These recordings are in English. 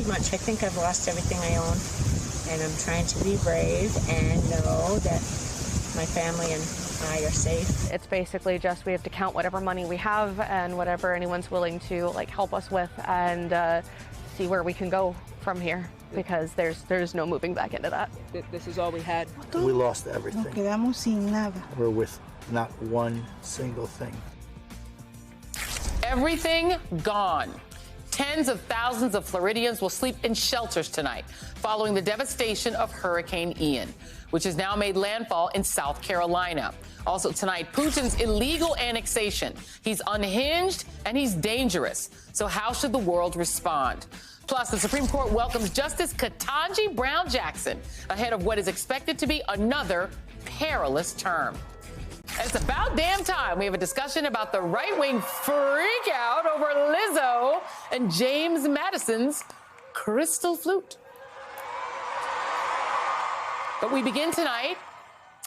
pretty much, I think I've lost everything I own, and I'm trying to be brave and know that my family and I are safe. It's basically just we have to count whatever money we have and whatever anyone's willing to help us with, and see where we can go from here, because there's no moving back into that. This is all we had. We lost everything. Nos quedamos sin nada. We're with not one single thing. Everything gone. Tens of thousands of Floridians will sleep in shelters tonight following the devastation of Hurricane Ian, which has now made landfall in South Carolina. Also tonight, Putin's illegal annexation. He's unhinged and he's dangerous. So how should the world respond? Plus, the Supreme Court welcomes Justice Ketanji Brown Jackson ahead of what is expected to be another perilous term. And it's about damn time we have a discussion about the right-wing freak out over Lizzo and James Madison's crystal flute. But we begin tonight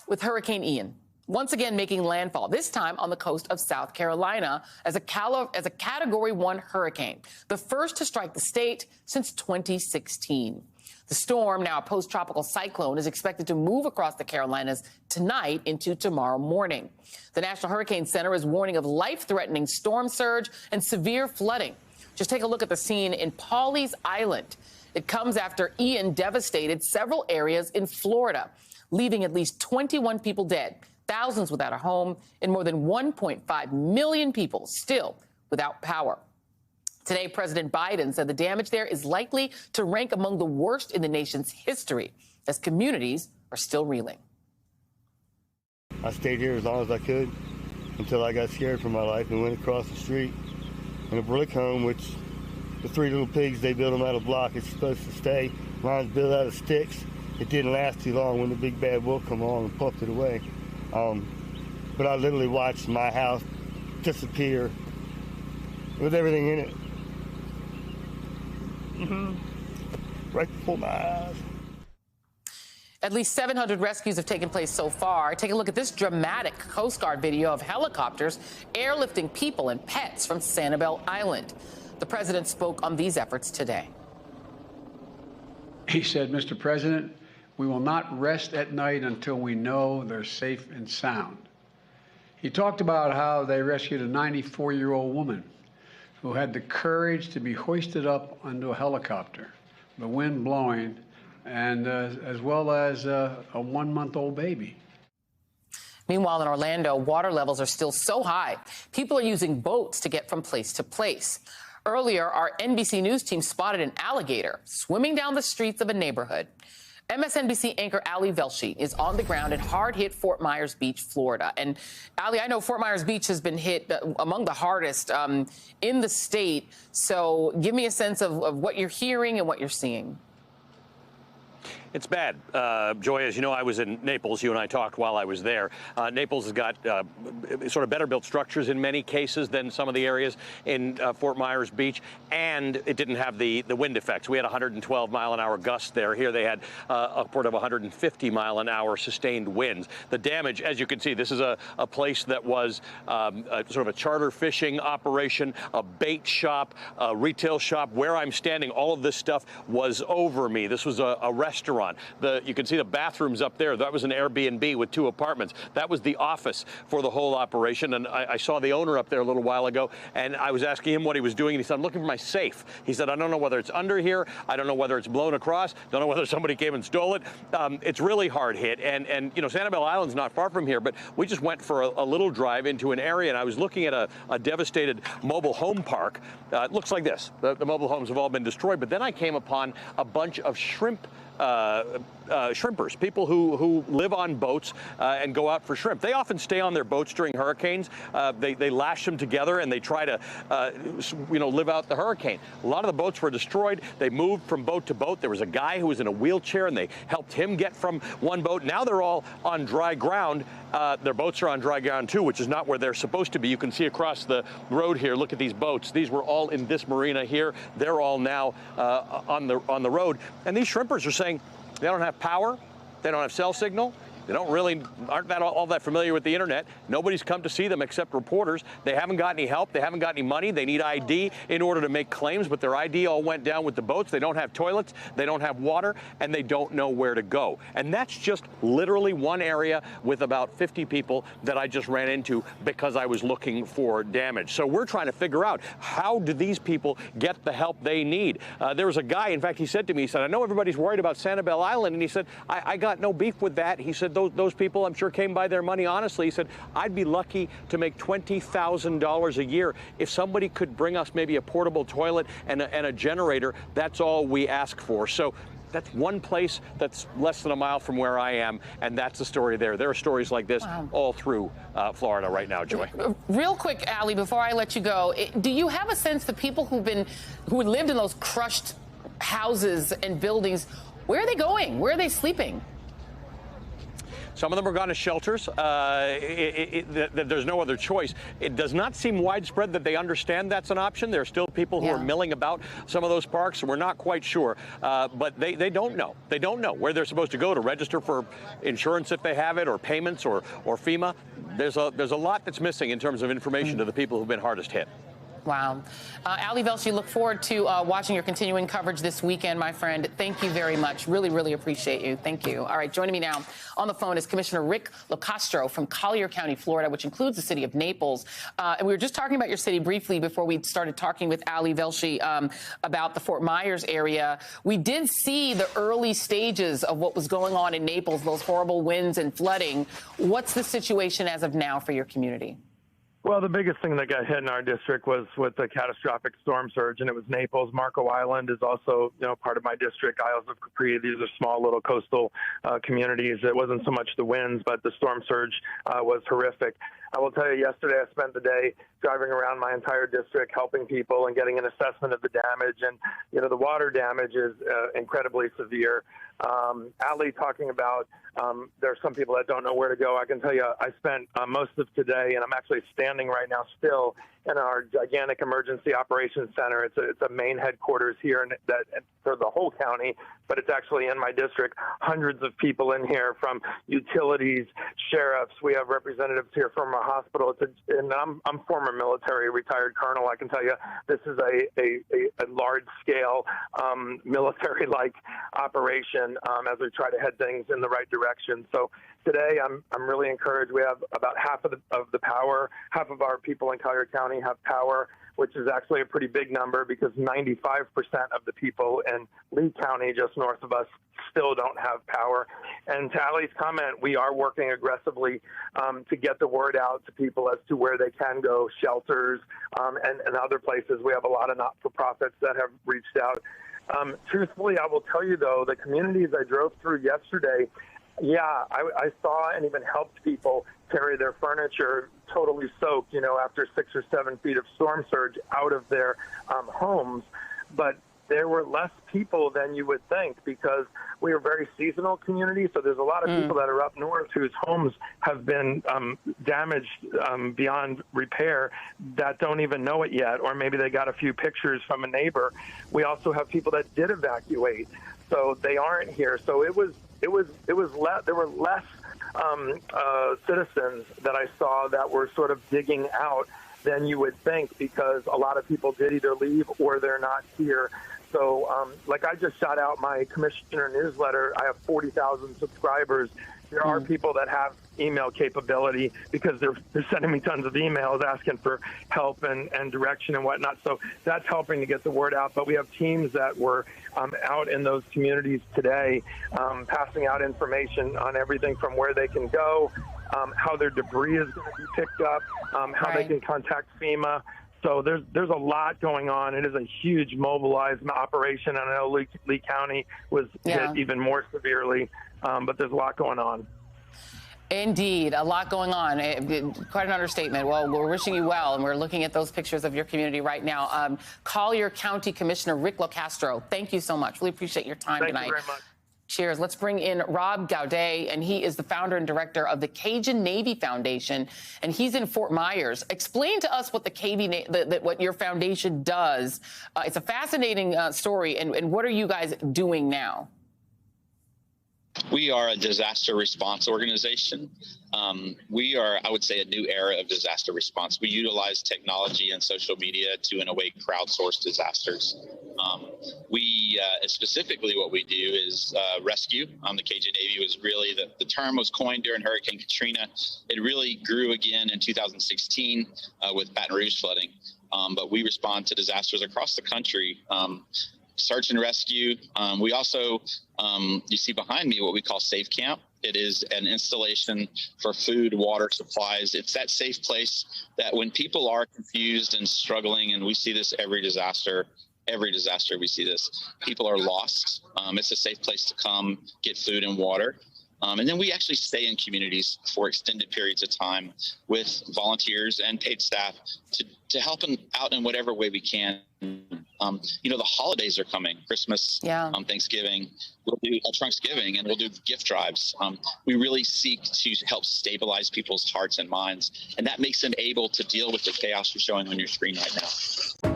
with Hurricane Ian, once again making landfall, this time on the coast of South Carolina as a Category 1 hurricane, the first to strike the state since 2016. The storm, now a post-tropical cyclone, is expected to move across the Carolinas tonight into tomorrow morning. The National Hurricane Center is warning of life-threatening storm surge and severe flooding. Just take a look at the scene in Pawleys Island. It comes after Ian devastated several areas in Florida, leaving at least 21 people dead, thousands without a home, and more than 1.5 million people still without power. Today, President Biden said the damage there is likely to rank among the worst in the nation's history, as communities are still reeling. I stayed here as long as I could until I got scared for my life and went across the street. In a brick home, which the three little pigs, they built them out of block. It's supposed to stay. Mine's built out of sticks. It didn't last too long when the big bad wolf come along and puffed it away. But I literally watched my house disappear with everything in it. Right before my eyes. At least 700 rescues have taken place so far. Take a look at this dramatic Coast Guard video of helicopters airlifting people and pets from Sanibel Island. The president spoke on these efforts today. He said, Mr. President, we will not rest at night until we know they're safe and sound. He talked about how they rescued a 94-year-old woman who had the courage to be hoisted up onto a helicopter, the wind blowing, and as well as a 1-month-old baby. Meanwhile, in Orlando, water levels are still so high, people are using boats to get from place to place. Earlier, our NBC News team spotted an alligator swimming down the streets of a neighborhood. MSNBC anchor Ali Velshi is on the ground at hard-hit Fort Myers Beach, Florida. And Ali, I know Fort Myers Beach has been hit among the hardest in the state. So give me a sense of what you're hearing and what you're seeing. It's bad. Joy, as you know, I was in Naples. You and I talked while I was there. Naples has got sort of better built structures in many cases than some of the areas in Fort Myers Beach, and it didn't have the wind effects. We had 112-mile-an-hour gusts there. Here they had upward of 150-mile-an-hour sustained winds. The damage, as you can see, this is a place that was sort of a charter fishing operation, a bait shop, a retail shop. Where I'm standing, all of this stuff was over me. This was a restaurant. You can see the bathrooms up there. That was an Airbnb with 2 apartments. That was the office for the whole operation. And I saw the owner up there a little while ago, and I was asking him what he was doing. And he said, I'm looking for my safe. He said, I don't know whether it's under here. I don't know whether it's blown across. Don't know whether somebody came and stole it. It's really hard hit. And you know, Sanibel Island's not far from here, but we just went for a little drive into an area, and I was looking at a devastated mobile home park. It looks like this. The mobile homes have all been destroyed. But then I came upon a bunch of shrimpers, people who live on boats and go out for shrimp. They often stay on their boats during hurricanes. They lash them together and they try to, live out the hurricane. A lot of the boats were destroyed. They moved from boat to boat. There was a guy who was in a wheelchair and they helped him get from one boat. Now they're all on dry ground. Their boats are on dry ground too, which is not where they're supposed to be. You can see across the road here. Look at these boats. These were all in this marina here. They're all now on the road. And these shrimpers are saying they don't have power, they don't have cell signal, They aren't all that familiar with the internet. Nobody's come to see them except reporters. They haven't got any help. They haven't got any money. They need ID in order to make claims, but their ID all went down with the boats. They don't have toilets. They don't have water, and they don't know where to go. And that's just literally one area with about 50 people that I just ran into because I was looking for damage. So we're trying to figure out, how do these people get the help they need? There was a guy, in fact, he said to me, he said, I know everybody's worried about Sanibel Island, and he said, I got no beef with that. He said, those people, I'm sure, came by their money honestly. He said, I'd be lucky to make $20,000 a year. If somebody could bring us maybe a portable toilet and a generator, that's all we ask for. So that's one place that's less than a mile from where I am, and that's the story there. There are stories like this all through Florida right now, Joy. Real quick, Allie, before I let you go, do you have a sense the people who lived in those crushed houses and buildings, where are they going? Where are they sleeping? Some of them are gone to shelters. There's no other choice. It does not seem widespread that they understand that's an option. There are still people who are milling about some of those parks, and we're not quite sure. But they don't know. They don't know where they're supposed to go to register for insurance if they have it, or payments, or FEMA. There's a lot that's missing in terms of information to the people who've been hardest hit. Wow. Ali Velshi, look forward to watching your continuing coverage this weekend, my friend. Thank you very much. Really, really appreciate you. Thank you. All right, joining me now on the phone is Commissioner Rick Locastro from Collier County, Florida, which includes the city of Naples. And we were just talking about your city briefly before we started talking with Ali Velshi about the Fort Myers area. We did see the early stages of what was going on in Naples, those horrible winds and flooding. What's the situation as of now for your community? Well, the biggest thing that got hit in our district was with the catastrophic storm surge, and it was Naples. Marco Island is also, part of my district. Isles of Capri, these are small little coastal communities. It wasn't so much the winds, but the storm surge was horrific. I will tell you, yesterday I spent the day driving around my entire district, helping people and getting an assessment of the damage. And, the water damage is incredibly severe. Ali talking about there are some people that don't know where to go. I can tell you I spent most of today, and I'm actually standing right now still in our gigantic emergency operations center. It's a main headquarters here for the whole county, but it's actually in my district. Hundreds of people in here from utilities, sheriffs. We have representatives here from our hospital. And I'm former military, retired colonel. I can tell you this is a large-scale military-like operation as we try to head things in the right direction. So today, I'm really encouraged. We have about half of the power. Half of our people in Collier County have power, which is actually a pretty big number because 95% of the people in Lee County, just north of us, still don't have power. And to Ali's comment, we are working aggressively to get the word out to people as to where they can go, shelters and other places. We have a lot of not-for-profits that have reached out. Truthfully, I will tell you, though, the communities I drove through yesterday, I saw and even helped people carry their furniture totally soaked, after 6 or 7 feet of storm surge out of their homes. But there were less people than you would think because we are a very seasonal community. So there's a lot of people that are up north whose homes have been damaged beyond repair that don't even know it yet, or maybe they got a few pictures from a neighbor. We also have people that did evacuate, so they aren't here. So there were less citizens that I saw that were sort of digging out than you would think because a lot of people did either leave or they're not here. So, I just shot out my commissioner newsletter. I have 40,000 subscribers. There are people that have email capability because they're sending me tons of emails asking for help and direction and whatnot. So that's helping to get the word out. But we have teams that were out in those communities today passing out information on everything from where they can go, how their debris is going to be picked up, how they can contact FEMA. So there's a lot going on. It is a huge mobilized operation. I know Lee County was hit even more severely, but there's a lot going on. Indeed, a lot going on. Quite an understatement. Well, we're wishing you well, and we're looking at those pictures of your community right now. Collier County Commissioner Rick Locastro, thank you so much. Really appreciate your time tonight. Thank you very much. Cheers. Let's bring in Rob Gaudet, and he is the founder and director of the Cajun Navy Foundation, and he's in Fort Myers. Explain to us what what your foundation does. It's a fascinating story, and what are you guys doing now? We are a disaster response organization. We are, I would say, a new era of disaster response. We utilize technology and social media to, in a way, crowdsource disasters. Specifically what we do is rescue. The Cajun Navy was really, the term was coined during Hurricane Katrina. It really grew again in 2016 with Baton Rouge flooding. But we respond to disasters across the country. Search and rescue. We also, you see behind me what we call Safe Camp. It is an installation for food, water, supplies. It's that safe place that when people are confused and struggling, and we see this every disaster we see this, people are lost. It's a safe place to come get food and water. And then we actually stay in communities for extended periods of time with volunteers and paid staff to help them out in whatever way we can. The holidays are coming, Christmas, Thanksgiving. We'll do a Trunksgiving and we'll do gift drives. We really seek to help stabilize people's hearts and minds. And that makes them able to deal with the chaos you're showing on your screen right now.